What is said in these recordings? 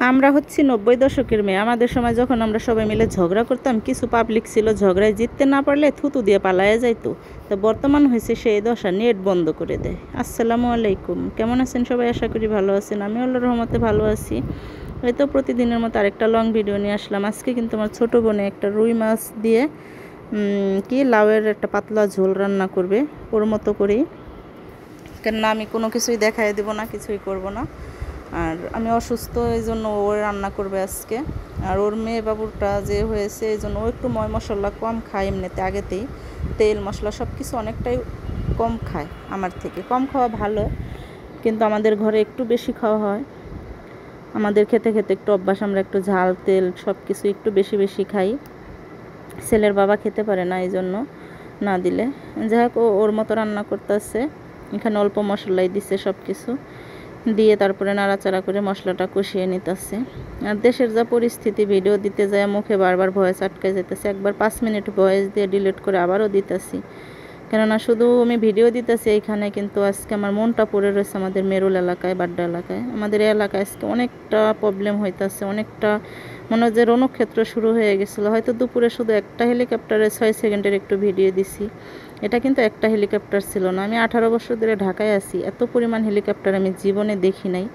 আমরা হচ্ছি 90 দশকের মেয়ে। আমাদের সময় যখন আমরা সবাই মিলে ঝগড়া করতাম, কিছু পাবলিক ছিল ঝগড়ায় জিততে না পারলে থুতু দিয়ে পালায়া যাইতো। তো বর্তমান হয়েছে সেই দশা, নেট বন্ধ করে দেয়। আসসালামু আলাইকুম, কেমন আছেন সবাই? আশা করি ভালো আছেন। আমি আল্লাহর রহমতে ভালো আছি। এই তো প্রতিদিনের মতো আরেকটা লং ভিডিও নিয়ে আসলাম। আজকে কিন্তু আমার ছোটো বোনে একটা রুই মাছ দিয়ে লাউয়ের একটা পাতলা ঝোল রান্না করবে ওর মতো করেই। কেননা আমি কোনো কিছুই দেখাই দেবো না, কিছুই করব না। আর আমি অসুস্থ, এই জন্য ও রান্না করবে আজকে। আর ওর মেয়ে বাবুরটা যে হয়েছে, এই জন্য ও একটু ময় মশলা কম খায়। এমনিতে আগেতেই তেল মশলা সব কিছু অনেকটাই কম খায়। আমার থেকে কম খাওয়া ভালো, কিন্তু আমাদের ঘরে একটু বেশি খাওয়া হয়। আমাদের খেতে খেতে একটু অভ্যাস, আমরা একটু ঝাল তেল সব কিছু একটু বেশি বেশি খাই। ছেলের বাবা খেতে পারে না, এই জন্য না দিলে। যাই হোক, ওর মতো রান্না করতেছে। এখানে অল্প মশলাই দিছে, সব কিছু দিয়ে তারপরে নাড়াচাড়া করে মশলাটা কষিয়ে নিতেছে। আর দেশের যা পরিস্থিতি, ভিডিও দিতে যায় মুখে বারবার ভয়েস আটকে যেতেছে। একবার 5 মিনিট ভয়েস দিয়ে ডিলিট করে আবারও দিতেছি, কেননা শুধু আমি ভিডিও দিতেছি এইখানে, কিন্তু আজকে আমার মনটা পড়ে রয়েছে আমাদের মেরুল এলাকায়, বাড্ডা এলাকায়। আমাদের এলাকায় আজকে অনেকটা প্রবলেম হইতেছে, অনেকটা মনে হয় যে রণক্ষেত্র শুরু হয়ে গেছিলো। হয়তো দুপুরে শুধু একটা হেলিকপ্টারে 6 সেকেন্ডের একটু ভিডিও দিছি। এটা কিন্তু একটা হেলিকপ্টার ছিল না। আমি 18 বছর ধরে ঢাকায় আছি, এত পরিমাণ হেলিকপ্টার আমি জীবনে দেখি নাই।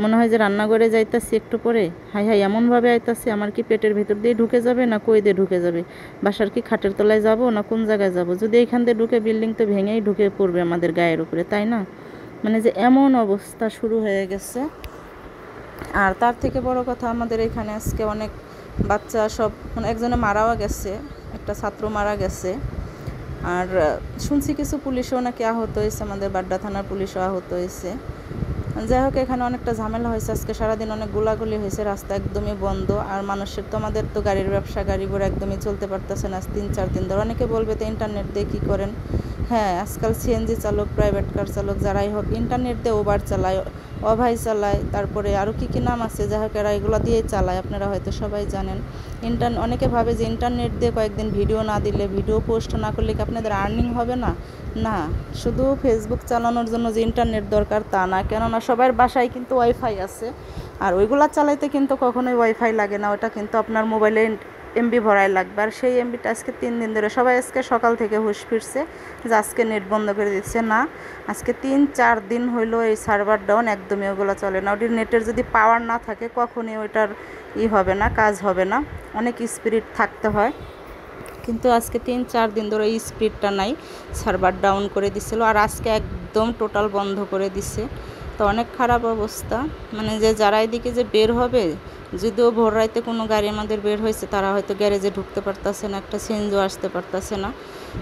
মনে হয় যে রান্নাঘরে যাইতাছি একটু পরে, হাই হাই এমনভাবে আইতাছি, আমার কি পেটের ভেতর দিয়ে ঢুকে যাবে না কই দিয়ে ঢুকে যাবে, বাসার কি খাটের তলায় যাব না কোন জায়গায় যাব। যদি এইখান দিয়ে ঢুকে, বিল্ডিং তো ভেঙেই ঢুকে পড়বে আমাদের গায়ের উপরে, তাই না? মানে যে এমন অবস্থা শুরু হয়ে গেছে। আর তার থেকে বড় কথা, আমাদের এখানে আজকে অনেক বাচ্চা সব, মানে একজনে মারাও গেছে, একটা ছাত্র মারা গেছে। আর শুনছি কিছু পুলিশও নাকি আহত হয়েছে, আমাদের বাড্ডা থানার পুলিশও আহত হয়েছে। যাই হোক, এখানে অনেকটা ঝামেলা হয়েছে আজকে, সারাদিন অনেক গোলাগুলি হয়েছে, রাস্তা একদমই বন্ধ। আর মানুষের তো, আমাদের তো গাড়ির ব্যবসা, গাড়ি ঘোড়া একদমই চলতে পারতেছে না 3-4 দিন ধরে। অনেকে বলবে তো ইন্টারনেট দিয়ে কী করেন। হ্যাঁ, আজকাল সিএনজি চালক, প্রাইভেট কার চালক যারাই হোক, ইন্টারনেট দিয়ে ওভার চালায়, অভাই চালায়, তারপরে আরও কী কী নাম আছে, যাই হোক এরা এগুলো দিয়েই চালায়। আপনারা হয়তো সবাই জানেন। অনেকে ভাবে যে ইন্টারনেট দিয়ে কয়েকদিন ভিডিও না দিলে, ভিডিও পোস্ট না করলে কি আপনাদের আর্নিং হবে না? না, শুধু ফেসবুক চালানোর জন্য যে ইন্টারনেট দরকার তা না, কেননা সবার বাসায় কিন্তু ওয়াইফাই আছে। আর ওইগুলা চালাইতে কিন্তু কখনোই ওয়াইফাই লাগে না, ওটা কিন্তু আপনার মোবাইলে এমবি ভরাই লাগবে। আর সেই এমবিটা আজকে 3 দিন ধরে, সবাই আজকে সকাল থেকে হুঁশ ফিরছে যে আজকে নেট বন্ধ করে দিচ্ছে। না, আজকে 3-4 দিন হইলো এই সার্ভার ডাউন, একদমই ওগুলো চলে না। ওটির নেটের যদি পাওয়ার না থাকে, কখনই ওইটার হবে না, কাজ হবে না। অনেক স্পিড থাকতে হয়, কিন্তু আজকে 3-4 দিন ধরে এই স্পিডটা নাই, সার্ভার ডাউন করে দিছিল। আর আজকে একদম টোটাল বন্ধ করে দিছে। তো অনেক খারাপ অবস্থা। মানে যে যারা এদিকে যে বের হবে, যদিও ভোর রাইতে কোনো গাড়ি আমাদের বের হয়েছে, তারা হয়তো গ্যারেজে ঢুকতে পারতেছে না, একটা সিএনজিও আসতে পারতেছে না।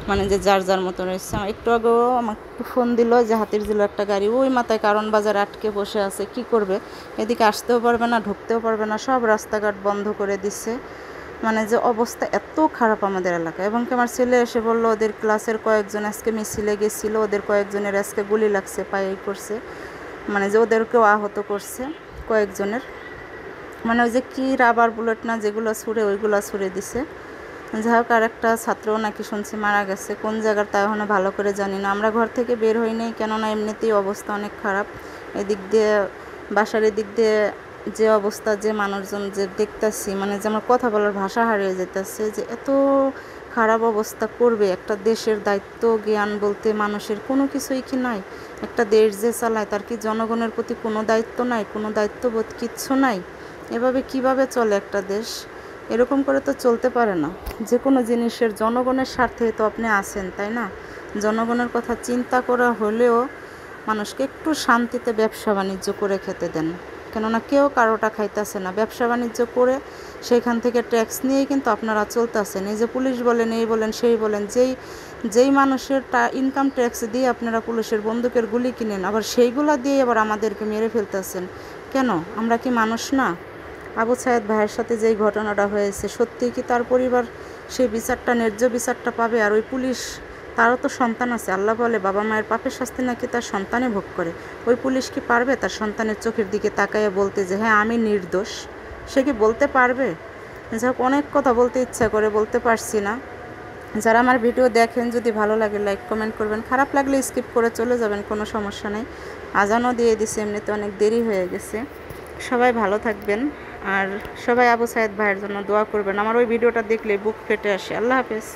মানে যে যার যার মতো রয়েছে। একটু আগেও আমাকে ফোন দিল যে হাতির ঝিল একটা গাড়ি ওই মাথায় কারণ বাজার আটকে বসে আছে, কি করবে? এদিকে আসতেও পারবে না, ঢুকতেও পারবে না, সব রাস্তাঘাট বন্ধ করে দিচ্ছে। মানে যে অবস্থা এত খারাপ আমাদের এলাকায়। এবং কি আমার ছেলে এসে বললো, ওদের ক্লাসের কয়েকজন আজকে মিছিলে গেছিলো, ওদের কয়েকজনের আজকে গুলি লাগছে, পায়ে করছে, মানে যে ওদেরকেও আহত করছে কয়েকজনের। মানে ওই যে কি রাবার বুলেট না যেগুলো ছুঁড়ে, ওইগুলো ছুঁড়ে দিছে। যাই হোক, আর একটা ছাত্রও নাকি শুনছি মারা গেছে, কোন জায়গার তা এখনও ভালো করে জানি না। আমরা ঘর থেকে বের হই নাই, কেননা এমনিতেই অবস্থা অনেক খারাপ। এদিক দিয়ে বাসার এদিক দিয়ে যে অবস্থা, যে মানুষজন যে দেখতেছি, মানে যে আমার কথা বলার ভাষা হারিয়ে যেতেছে, যে এত খারাপ অবস্থা করবে। একটা দেশের দায়িত্ব জ্ঞান বলতে মানুষের কোনো কিছুই কি নাই? একটা দেশ যে চালায়, তার কি জনগণের প্রতি কোনো দায়িত্ব নাই, কোনো দায়িত্ববোধ কিচ্ছু নাই? এভাবে কিভাবে চলে একটা দেশ? এরকম করে তো চলতে পারে না। যে কোনো জিনিসের জনগণের স্বার্থে তো আপনি আছেন, তাই না? জনগণের কথা চিন্তা করা হলেও মানুষকে একটু শান্তিতে ব্যবসা বাণিজ্য করে খেতে দেন, কেননা কেউ কারোটা খাইতেছে না। ব্যবসা বাণিজ্য করে সেইখান থেকে ট্যাক্স নিয়েই কিন্তু আপনারা চলতেছেন। এই যে পুলিশ বলেন, এই বলেন, সেই বলেন, যেই মানুষের ইনকাম ট্যাক্স দিয়ে আপনারা পুলিশের বন্দুকের গুলি কিনেন, আবার সেইগুলা দিয়ে আবার আমাদেরকে মেরে ফেলতেছেন। কেন? আমরা কি মানুষ না? আবু সায়েদ ভাইয়ের সাথে যেই ঘটনাটা হয়েছে, সত্যিই কি তার পরিবার সেই বিচারটা, ন্যায্য বিচারটা পাবে? আর ওই পুলিশ, তারও তো সন্তান আছে। আল্লাহ বলে বাবা মায়ের পাপের শাস্তি নাকি তার সন্তানে ভোগ করে। ওই পুলিশ কি পারবে তার সন্তানের চোখের দিকে তাকাইয়ে বলতে যে হ্যাঁ আমি নির্দোষ? সে কি বলতে পারবে? যাক, অনেক কথা বলতে ইচ্ছা করে, বলতে পারছি না। যারা আমার ভিডিও দেখেন, যদি ভালো লাগে লাইক কমেন্ট করবেন, খারাপ লাগলে স্কিপ করে চলে যাবেন, কোনো সমস্যা নেই। আজানও দিয়ে দিছে, এমনিতে অনেক দেরি হয়ে গেছে। সবাই ভালো থাকবেন, আর সবাই আবু সাইদ ভাইয়ের জন্য দোয়া করবেন। আমার ওই ভিডিওটা দেখলে বুক ফেটে আসে। আল্লাহ হাফেজ।